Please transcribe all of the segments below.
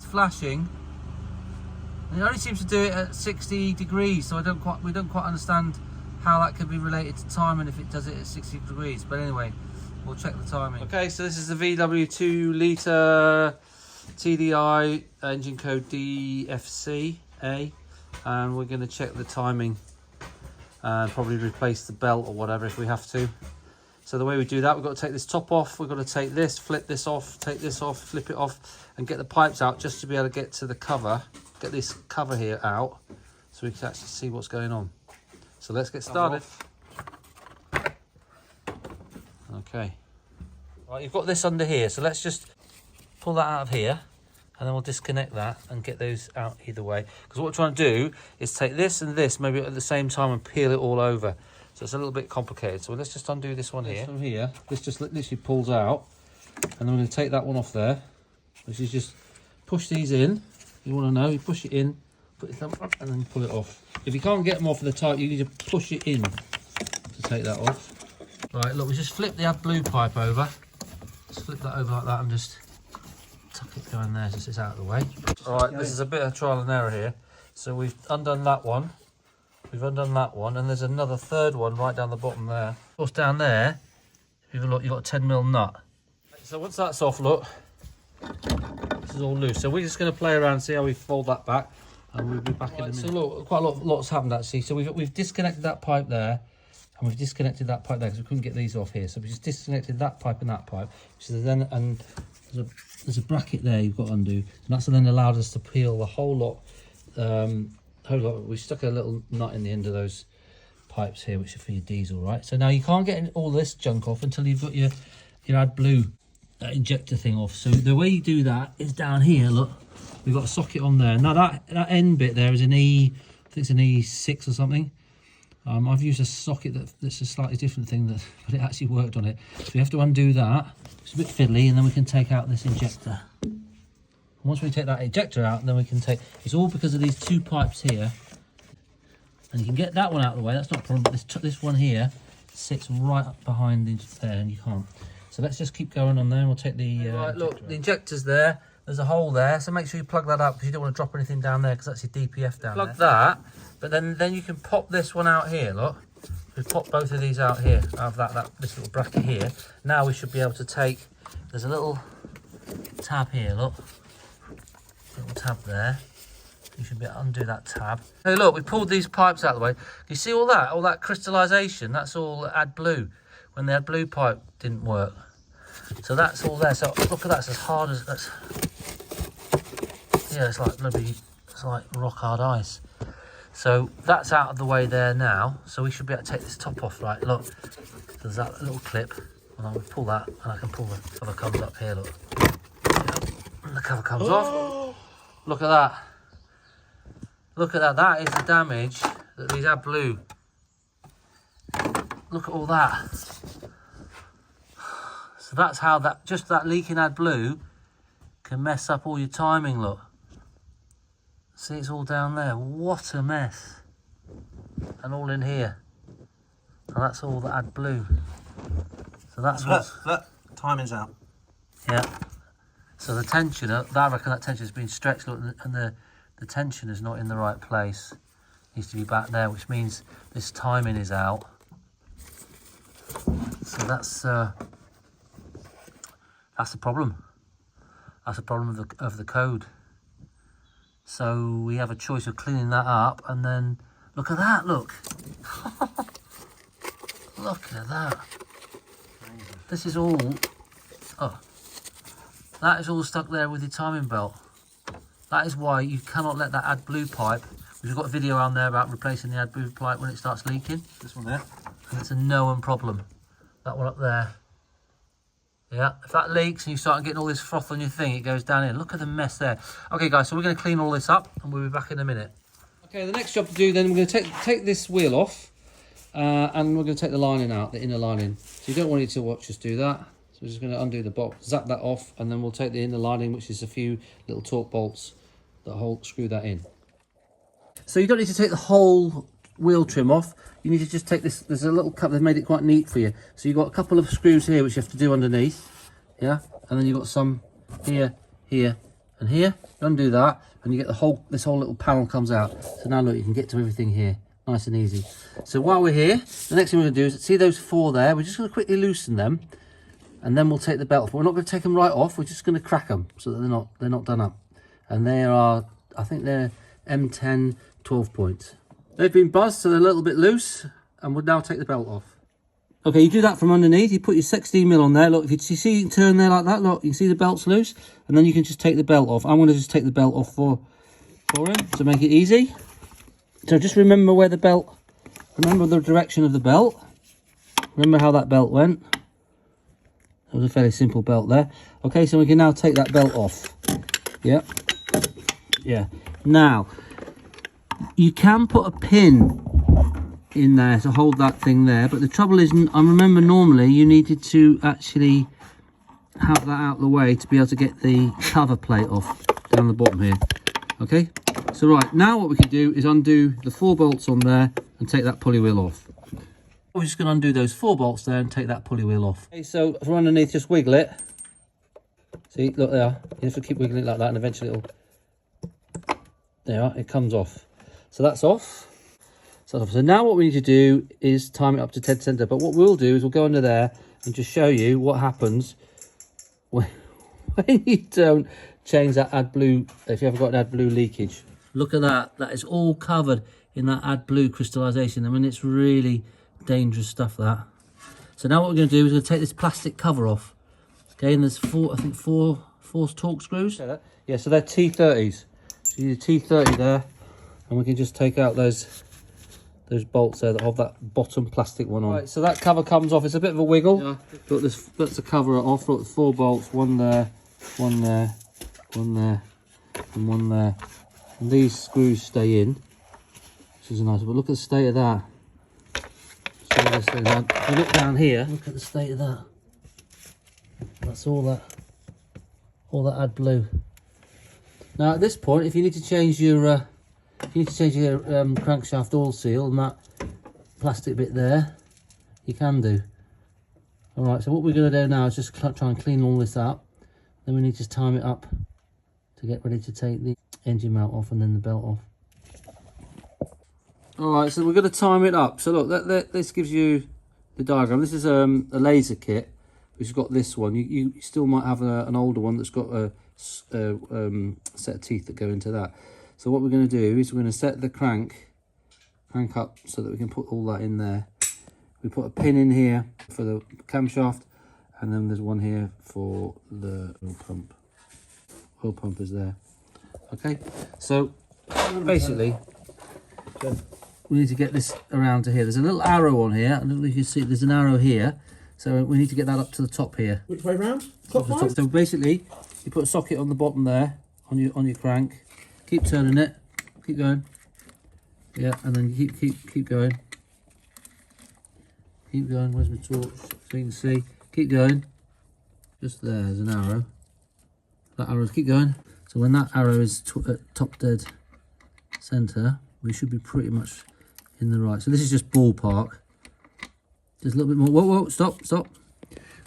flashing. And it only seems to do it at 60 degrees, so we don't quite understand how that could be related to timing if it does it at 60 degrees. But anyway, we'll check the timing. Okay, so this is the VW 2 litre TDI engine code DFCA, and we're going to check the timing and probably replace the belt or whatever if we have to. So the way we do that, we've got to take this top off, we've got to take this, flip this off, take this off, flip it off, and get the pipes out just to be able to get to the cover, get this cover here out, so we can actually see what's going on. So let's get started. Okay. Right, you've got this under here, so let's just pull that out of here, and then we'll disconnect that and get those out either way. Because what we're trying to do is take this and this maybe at the same time and peel it all over. So it's a little bit complicated. So let's just undo this one here. From here, this just literally pulls out, and then we're going to take that one off there, which is just push these in. You want to know, you push it in, put it up, and then pull it off. If you can't get them off of the type, you need to push it in to take that off. Right, look, we just flip the Adblue pipe over. Just flip that over like that and just tuck it down there just it's out of the way. All right, this is a bit of trial and error here. So we've undone that one. We've undone that one, and there's another third one right down the bottom there. Of course, down there, if you look, you've got a 10mm nut. So once that's off, look, this is all loose. So we're just going to play around, see how we fold that back, and we'll be back in a minute. So look, quite a lot's happened actually. So we've disconnected that pipe there, and we've disconnected that pipe there because we couldn't get these off here. So we just disconnected that pipe and that pipe. So then, and there's a bracket there you've got to undo, and that's then allowed us to peel the whole lot. We stuck a little nut in the end of those pipes here, which are for your diesel, right? So now you can't get all this junk off until you've got your Adblue injector thing off. So the way you do that is down here. Look, we've got a socket on there. Now that end bit there is an I think it's an E6 or something. I've used a socket that's a slightly different thing, but it actually worked on it. So we have to undo that. It's a bit fiddly, and then we can take out this injector. Once we take that ejector out, then we can take, it's all because of these two pipes here. And you can get that one out of the way, that's not a problem, but this one here sits right up behind there, and you can't. So let's just keep going on there, and we'll take the right, look, the injector's there, there's a hole there, so make sure you plug that up, because you don't want to drop anything down there, because that's your DPF down there. Plug that, but then you can pop this one out here, look. We've popped both of these out here, out of this little bracket here. Now we should be able to take, there's a little tab here, look. Little tab there. You should be able to undo that tab. Hey, look, we pulled these pipes out of the way. You see all that crystallization? That's all Adblue. When the Adblue pipe didn't work, so that's all there. So look at that. It's as hard as that's. Yeah, it's like rock hard ice. So that's out of the way there now. So we should be able to take this top off. Right, look. There's that little clip, and I'll pull that, and I can pull the cover comes up here. Look. And the cover comes off. Look at that. Look at that. That is the damage that these Adblue. Look at all that. So that's how that leaking Adblue can mess up all your timing, look. See, it's all down there. What a mess. And all in here. And that's all the Adblue. So that's what... Look, timing's out. Yeah. So the tension, I reckon that tension has been stretched, look, and the tension is not in the right place. It needs to be back there, which means this timing is out. So that's the problem. That's the problem of the code. So we have a choice of cleaning that up, and then look at that. Look, look at that. This is all. Oh, that is all stuck there with your timing belt. That is why you cannot let that Adblue pipe. We've got a video on there about replacing the Adblue pipe when it starts leaking. This one there. And it's a known problem. That one up there. Yeah, if that leaks and you start getting all this froth on your thing, it goes down in. Look at the mess there. Okay, guys, so we're going to clean all this up, and we'll be back in a minute. Okay, the next job to do then, we're going to take this wheel off, and we're going to take the lining out, the inner lining. So you don't want you to watch us do that. So we're just going to undo the bolt, zap that off, and then we'll take the inner lining, which is a few little torque bolts that screw that in. So you don't need to take the whole wheel trim off. You need to just take this, there's a little cup, they've made it quite neat for you. So you've got a couple of screws here which you have to do underneath, yeah? And then you've got some here, here, and here. You undo that, and you get this whole little panel comes out. So now look, you can get to everything here, nice and easy. So while we're here, the next thing we're going to do is see those 4 there. We're just going to quickly loosen them, and then we'll take the belt off. We're not going to take them right off. We're just going to crack them so that they're not done up. And they are, I think they're M10 12 points. They've been buzzed, so they're a little bit loose, and we'll now take the belt off. Okay, you do that from underneath. You put your 16mm on there. Look, if you see, you can turn there like that. Look, you can see the belt's loose, and then you can just take the belt off. I'm going to just take the belt off for him to make it easy. So just remember where the belt, remember the direction of the belt. Remember how that belt went. That was a fairly simple belt there. Okay, so we can now take that belt off. Yeah. Yeah. Now, you can put a pin in there to hold that thing there, but the trouble is, I remember normally you needed to actually have that out of the way to be able to get the cover plate off down the bottom here. Okay, so right, now what we can do is undo the 4 bolts on there and take that pulley wheel off. We're just going to undo those 4 bolts there and take that pulley wheel off. Okay, so from underneath, just wiggle it. See, look there, you have to keep wiggling it like that, and eventually it'll, there you are, it comes off. So that's off. So now what we need to do is time it up to dead center. But what we'll do is we'll go under there and just show you what happens when you don't change that Adblue, if you haven't got an Adblue leakage. Look at that. That is all covered in that Adblue crystallization. I mean, it's really dangerous stuff, that. So now what we're going to do is we're going to take this plastic cover off. Okay, and there's 4 torque screws. Yeah, so they're T30s. So you need a T30 there, and we can just take out those bolts there that have that bottom plastic one on. Right, so that cover comes off. It's a bit of a wiggle. Yeah. Look, that's the cover off. Look, 4 bolts, one there, one there, one there, and one there. And these screws stay in, which is nice. But look at the state of that. So this thing down. If you look down here, look at the state of that. That's all that Adblue. Now at this point, if you need to change your crankshaft oil seal and that plastic bit there, you can do. All right, so what we're going to do now is just try and clean all this up. Then we need to time it up to get ready to take the engine mount off and then the belt off. All right, so we're going to time it up. So look, this gives you the diagram. This is a laser kit, which has got this one. You still might have an older one that's got a set of teeth that go into that. So what we're going to do is we're going to set the crank up so that we can put all that in there. We put a pin in here for the camshaft, and then there's one here for the oil pump. Oil pump is there. Okay, so basically we need to get this around to here. There's a little arrow on here. I don't know if you see, there's an arrow here. So we need to get that up to the top here. Which way round? Top. So basically, you put a socket on the bottom there, on your crank. Keep turning it. Keep going. Yeah, and then keep going. Keep going. Where's my torch? So you can see. Keep going. Just there's an arrow. That arrow. Keep going. So when that arrow is at top dead center, we should be pretty much in the right. So this is just ballpark. Just a little bit more. Whoa, stop.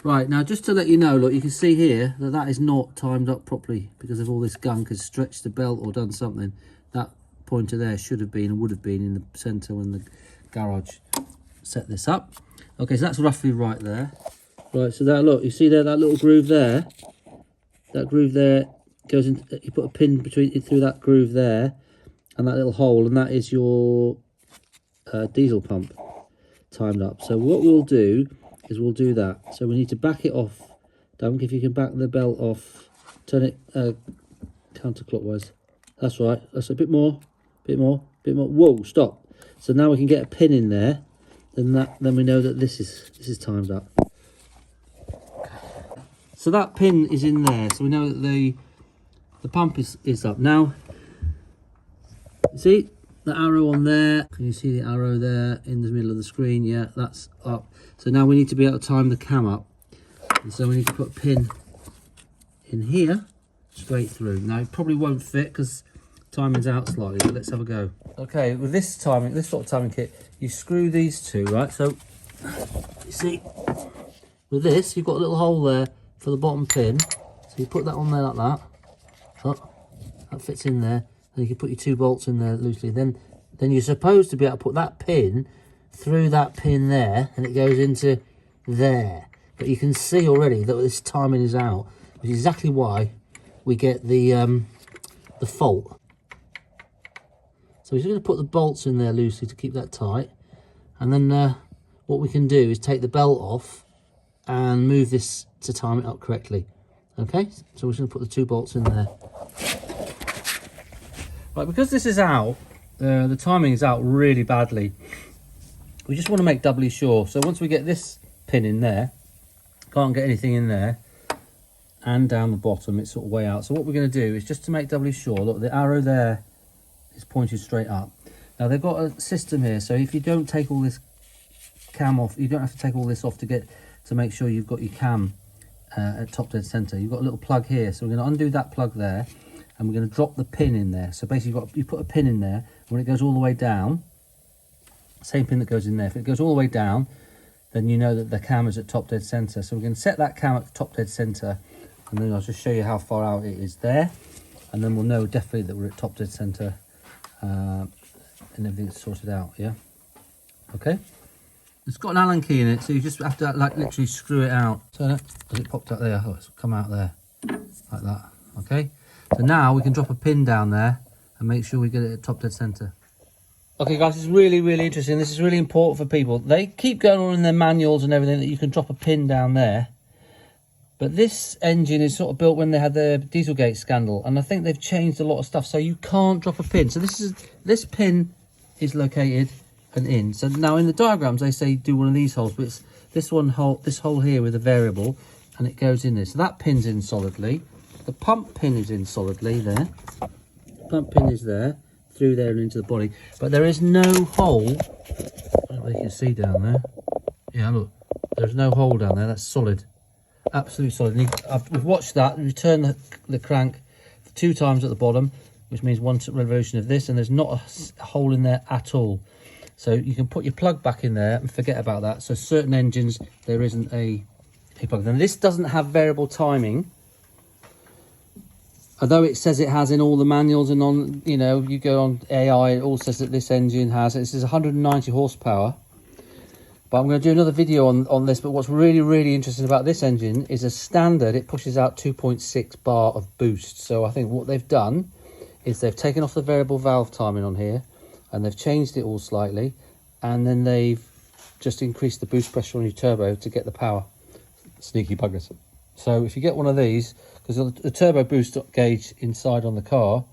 Right, now just to let you know, look, you can see here that is not timed up properly because of all this gunk has stretched the belt or done something. That pointer there should have been and would have been in the centre when the garage set this up. Okay, so that's roughly right there. Right, so that, look, you see there, that little groove there? That groove there goes in, you put a pin through that groove there and that little hole, and that is your diesel pump timed up. So what we'll do is we'll do that. So we need to back it off. Dunk, if you can back the belt off, turn it counterclockwise. That's right. That's a bit more. Whoa, stop. So now we can get a pin in there. Then we know that this is timed up. So that pin is in there. So we know that the pump is up. Now, you see the arrow on there? Can you see the arrow there in the middle of the screen? Yeah, that's up. So now we need to be able to time the cam up. And so we need to put a pin in here, straight through. Now it probably won't fit because timing's out slightly, but let's have a go. Okay, with this sort of timing kit, you screw these two, right? So you see, with this, you've got a little hole there for the bottom pin. So you put that on there like that. that fits in there. And you can put your 2 bolts in there loosely. Then you're supposed to be able to put that pin through that pin there, and it goes into there. But you can see already that this timing is out, which is exactly why we get the fault. So we're just going to put the bolts in there loosely to keep that tight. And then what we can do is take the belt off and move this to time it up correctly. Okay, so we're just going to put the 2 bolts in there. Right, because this is out, the timing is out really badly. We just want to make doubly sure. So once we get this pin in there, can't get anything in there, and down the bottom, it's sort of way out. So what we're going to do is just to make doubly sure, look, the arrow there is pointed straight up. Now they've got a system here, so if you don't take all this cam off, you don't have to take all this off to make sure you've got your cam at top dead center. You've got a little plug here, so we're going to undo that plug there, and we're going to drop the pin in there. So basically you put a pin in there, and when it goes all the way down, same pin that goes in there, if it goes all the way down, then you know that the cam is at top dead center. So we're going to set that cam at top dead center, and then I'll just show you how far out it is there, and then we'll know definitely that we're at top dead center and everything's sorted out. Yeah, okay. It's got an Allen key in it, so you just have to like literally screw it out. So as it popped out there, oh, it's come out there like that. Okay, so now we can drop a pin down there and make sure we get it at top dead center. Okay guys, it's really, really interesting. This is really important for people. They keep going on in their manuals and everything that you can drop a pin down there. But this engine is sort of built when they had the Dieselgate scandal, and I think they've changed a lot of stuff, so you can't drop a pin. So this pin is located and in. So now in the diagrams they say do one of these holes, but it's this hole here with a variable, and it goes in there. So that pin's in solidly. The pump pin is in solidly there. The pump pin is there, through there and into the body, but there is no hole. I don't know if you can see down there. Yeah, look, there's no hole down there. That's solid, absolutely solid. We've watched that and return the crank 2 times at the bottom, which means 1 revolution of this, and there's not a hole in there at all. So you can put your plug back in there and forget about that. So certain engines there isn't a plug. Now this doesn't have variable timing, although it says it has in all the manuals, and on, you know, you go on AI, it all says that this engine has, this is 190 horsepower. But I'm going to do another video on this. But what's really, really interesting about this engine is, as standard, it pushes out 2.6 bar of boost. So I think what they've done is they've taken off the variable valve timing on here, and they've changed it all slightly, and then they've just increased the boost pressure on your turbo to get the power. Sneaky buggers. So if you get one of these, because the turbo boost gauge inside on the car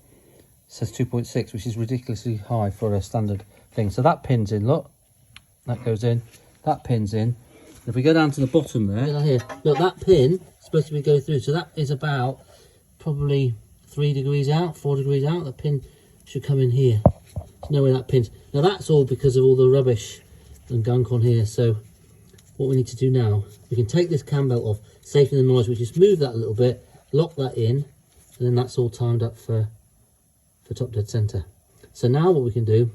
says 2.6, which is ridiculously high for a standard thing. So that pin's in, look, that goes in, that pin's in. If we go down to the bottom there, here, look, that pin is supposed to be going through, so that is about probably 3 degrees out, 4 degrees out. The pin should come in here. There's no way that pin's. Now that's all because of all the rubbish and gunk on here. So what we need to do now, we can take this cam belt off, safely the noise, we just move that a little bit, lock that in, and then that's all timed up for top dead center. So now what we can do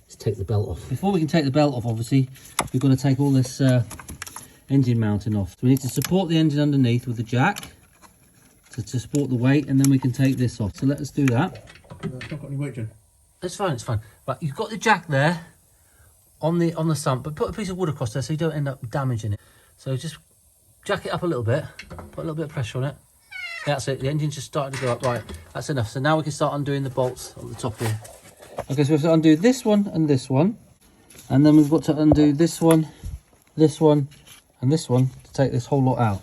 is take the belt off. Before we can take the belt off, obviously we've got to take all this engine mounting off. So we need to support the engine underneath with the jack to support the weight, and then we can take this off. So let us do that. It's not got any weight, John. It's fine, it's fine. But you've got the jack there on the sump, but put a piece of wood across there so you don't end up damaging it. So just jack it up a little bit, put a little bit of pressure on it. That's it, the engine's just starting to go up. Right, that's enough. So now we can start undoing the bolts at the top here. Okay, so we have to undo this one, and then we've got to undo this one, and this one to take this whole lot out.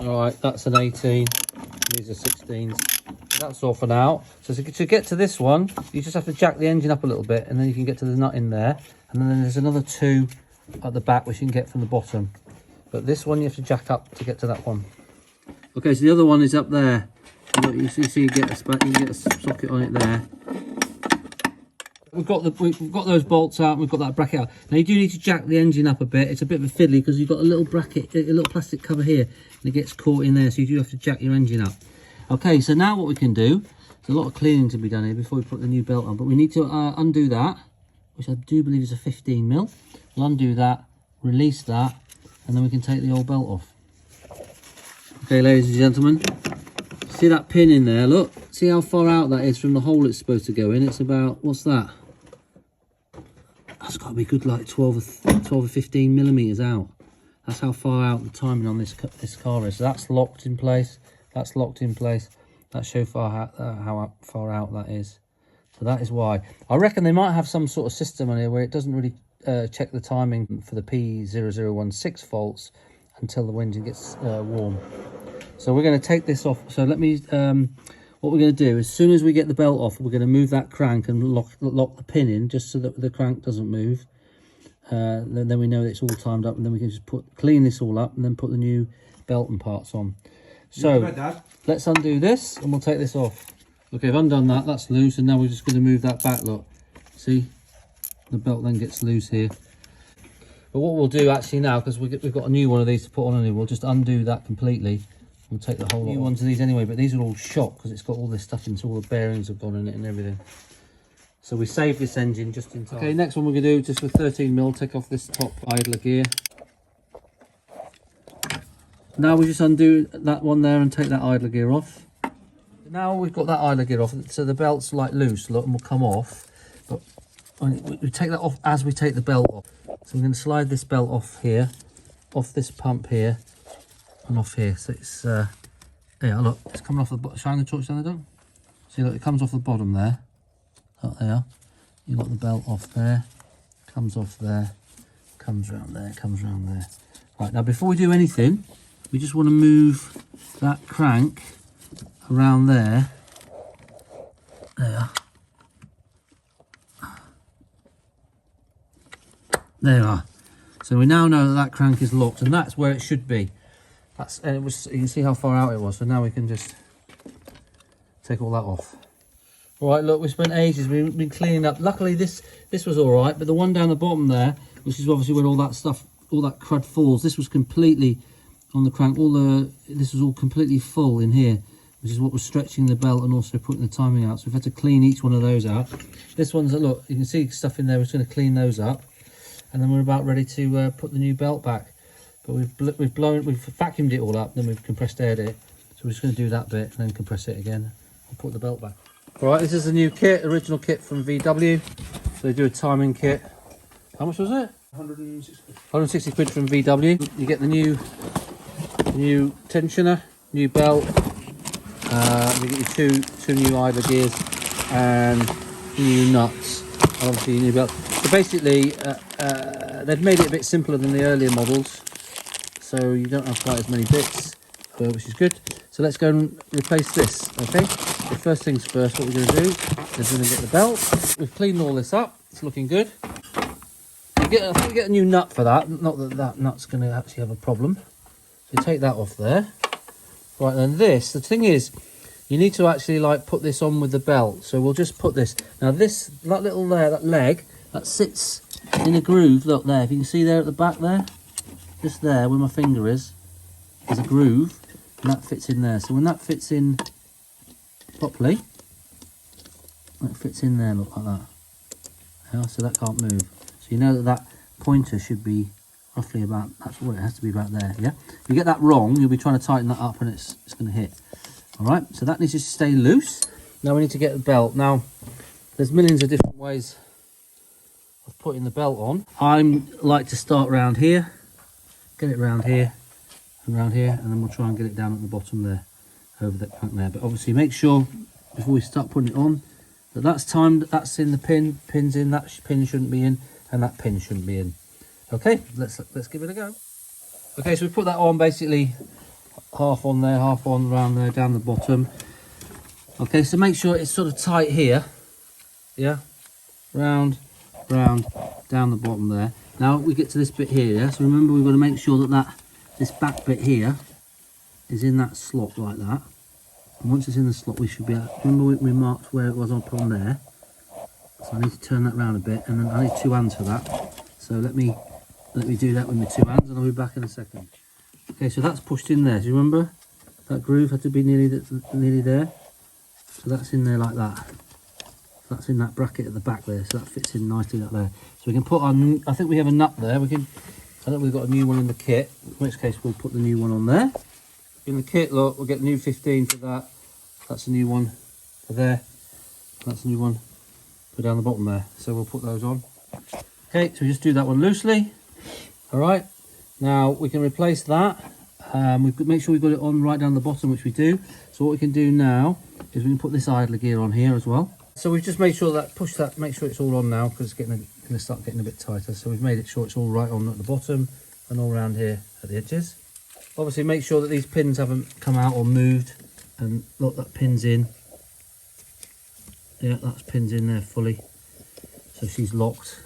All right, that's an 18, these are 16s. That's all for now. So to get to this one, you just have to jack the engine up a little bit, and then you can get to the nut in there. And then there's another 2 at the back, which you can get from the bottom. But this one you have to jack up to get to that one. Okay, so the other one is up there. You see, you get a socket on it there. We've got those bolts out, and we've got that bracket out. Now you do need to jack the engine up a bit. It's a bit of a fiddly because you've got a little bracket, a little plastic cover here, and it gets caught in there, so you do have to jack your engine up. Okay, so now what we can do, there's a lot of cleaning to be done here before we put the new belt on, but we need to undo that, which I do believe is a 15mm. We'll undo that, release that, and then we can take the old belt off. Okay, ladies and gentlemen, See that pin in there? Look, see how far out that is from the hole it's supposed to go in. It's about, what's that? That's got to be good, like 12 or 15 millimeters out. That's how far out the timing on this car is. So that's locked in place. That's locked in place. That shows how far out that is. So that is why. I reckon they might have some sort of system on here where it doesn't really check the timing for the P0016 faults until the engine gets warm. So we're going to take this off. So let me, what we're going to do, as soon as we get the belt off, we're going to move that crank and lock the pin in, just so that the crank doesn't move. Then we know it's all timed up, and then we can just clean this all up and then put the new belt and parts on. So let's undo this and we'll take this off. Okay, I've undone that, that's loose, and now we're just going to move that back, look. See? The belt then gets loose here. But what we'll do actually now, because we've got a new one of these to put on, and we'll just undo that completely. We'll take the whole new ones of these anyway, but these are all shot because it's got all this stuff in, so all the bearings have gone in it and everything. So we saved this engine just in time. Okay, next one we're going to do, just with 13mm, take off this top idler gear. Now we just undo that one there and take that idler gear off. Now we've got that idler gear off, so the belt's like loose, look, and will come off. But we take that off as we take the belt off. So we're going to slide this belt off here, off this pump here, and off here. So it's, yeah, look, it's coming off the bottom. Shine the torch down there, don't? See, look, it comes off the bottom there. Up there. You got the belt off there, comes off there, comes round there, comes round there. Right, now before we do anything, we just want to move that crank around there. There. There you are. So we now know that that crank is locked, and that's where it should be. And it was, you can see how far out it was, so now we can just take all that off. All right, look, we spent ages, we've been cleaning up. Luckily this was all right, but the one down the bottom there, which is obviously where all that stuff, all that crud falls, this was completely on the crank. This was all completely full in here, which is what was stretching the belt and also putting the timing out. So we've had to clean each one of those out. This one's, look, you can see stuff in there. We're just going to clean those up, and then we're about ready to put the new belt back. But we've vacuumed it all up, then we've compressed aired it. So we're just going to do that bit and then compress it again and put the belt back. All right, this is the new kit, original kit from VW. So they do a timing kit. How much was it? 160 quid from VW. You get the new tensioner, new belt. You get your two new idler gears and new nuts. Obviously, new belt. So basically, they've made it a bit simpler than the earlier models, so you don't have quite as many bits, which is good. So let's go and replace this. Okay. So first things first, what we're going to do is we're going to get the belt. We've cleaned all this up. It's looking good. I think we get a new nut for that. Not that that nut's going to actually have a problem. So take that off there. Right, then this, the thing is, you need to actually like put this on with the belt. So we'll just put this. Now that little there, that leg, that sits in a groove. Look there, if you can see there at the back there, just there where my finger is, there's a groove, and that fits in there. So when that fits in properly, that fits in there, look like that. Yeah, so that can't move. So you know that pointer should be roughly about, that's what it has to be about there. Yeah, if you get that wrong, you'll be trying to tighten that up and it's going to hit. All right, so that needs to stay loose. Now we need to get the belt. Now there's millions of different ways of putting the belt on. I like to start around here, get it around here and around here, and then we'll try and get it down at the bottom there, over that crank there. But obviously make sure before we start putting it on that that's timed, that's in the pin's in, that pin shouldn't be in, and that pin shouldn't be in. Okay, let's give it a go. Okay, so we put that on basically half on there, half on around there, down the bottom. Okay, so make sure it's sort of tight here. Yeah, round, down the bottom there. Now we get to this bit here, yeah? So remember we've got to make sure that this back bit here is in that slot like that. And once it's in the slot, we should be able, remember we marked where it was up on there. So I need to turn that round a bit, and then I need 2 hands for that. So let me do that with my 2 hands, and I'll be back in a second. Okay, so that's pushed in there. Do you remember that groove had to be nearly there? So that's in there like that. So that's in that bracket at the back there. So that fits in nicely up there. So we can put on. I think we have a nut there. I think we've got a new one in the kit. In which case we'll put the new one on there. In the kit, look, we'll get the new 15 for that. That's a new one for there. That's a new one for down the bottom there. So we'll put those on. Okay, so we just do that one loosely. All right. Now we can replace that. We've got, make sure we've got it on right down the bottom, which we do. So what we can do now is we can put this idler gear on here as well. So we've just made sure that, push that, make sure it's all on now, because it's going to start getting a bit tighter. So we've made it sure it's all right on at the bottom and all around here at the edges. Obviously make sure that these pins haven't come out or moved, and look, that pin's in. Yeah, that's pin's in there fully. So she's locked.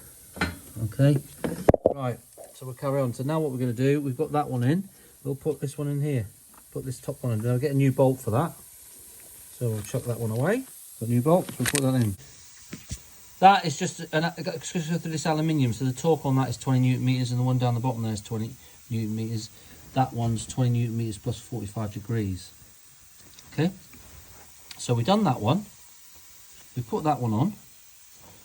Okay. Right, so we'll carry on. So now what we're going to do, we've got that one in. We'll put this one in here. Put this top one in. I'll get a new bolt for that. So we'll chuck that one away. Got a new bolt, so we'll put that in. That is just this aluminium, so the torque on that is 20 newton meters, and the one down the bottom there is 20 newton meters. That one's 20 newton meters plus 45 degrees. Okay, so we've done that one. We put that one on.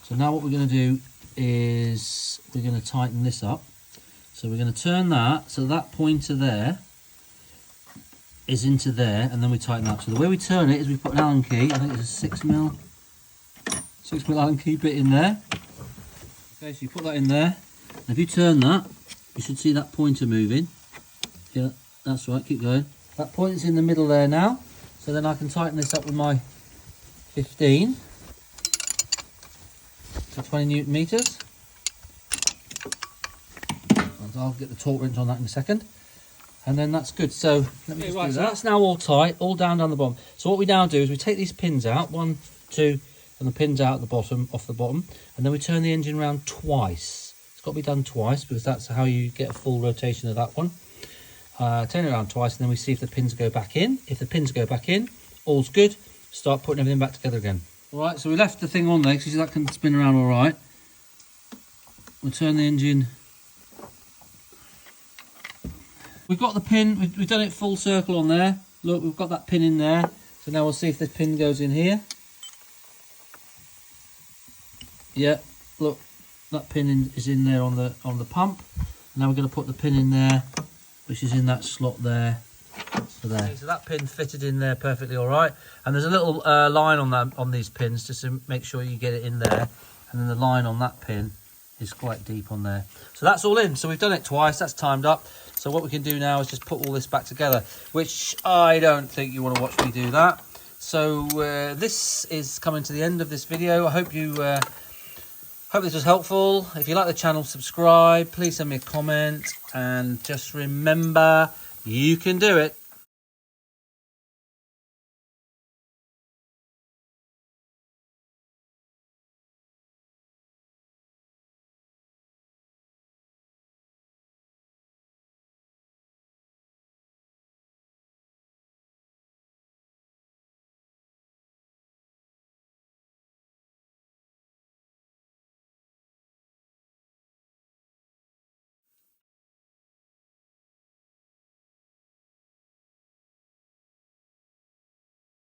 So now what we're going to do is we're going to tighten this up. So we're going to turn that, so that pointer there is into there, and then we tighten that. So the way we turn it is we put an Allen key, I think it's a 6mm Allen key bit in there. Okay, so you put that in there, and if you turn that, you should see that pointer moving. Yeah, that's right, keep going. That pointer's in the middle there now, so then I can tighten this up with my 15 to 20 newton meters. I'll get the torque wrench on that in a second, and then that's good. So let me so that's now all tight, all down the bottom. So what we now do is we take these pins out, 1, 2, and the pins out at the bottom, off the bottom, and then we turn the engine around twice. It's got to be done twice because that's how you get a full rotation of that one. Turn it around twice, and then we see if the pins go back in. If the pins go back in, all's good. Start putting everything back together again. All right, so we left the thing on there because that can spin around all right. We'll turn the engine. We've got the pin, we've done it full circle on there. Look, we've got that pin in there. So now we'll see if this pin goes in here. Yeah, look, that pin is in there on the pump. Now we're going to put the pin in there, which is in that slot there. So there. Okay, so that pin fitted in there perfectly all right. And there's a little line on these pins just to make sure you get it in there. And then the line on that pin is quite deep on there. So that's all in. So we've done it twice, that's timed up. So what we can do now is just put all this back together, which I don't think you want to watch me do that. So this is coming to the end of this video. I hope you hope this was helpful. If you like the channel, subscribe. Please send me a comment, and just remember, you can do it.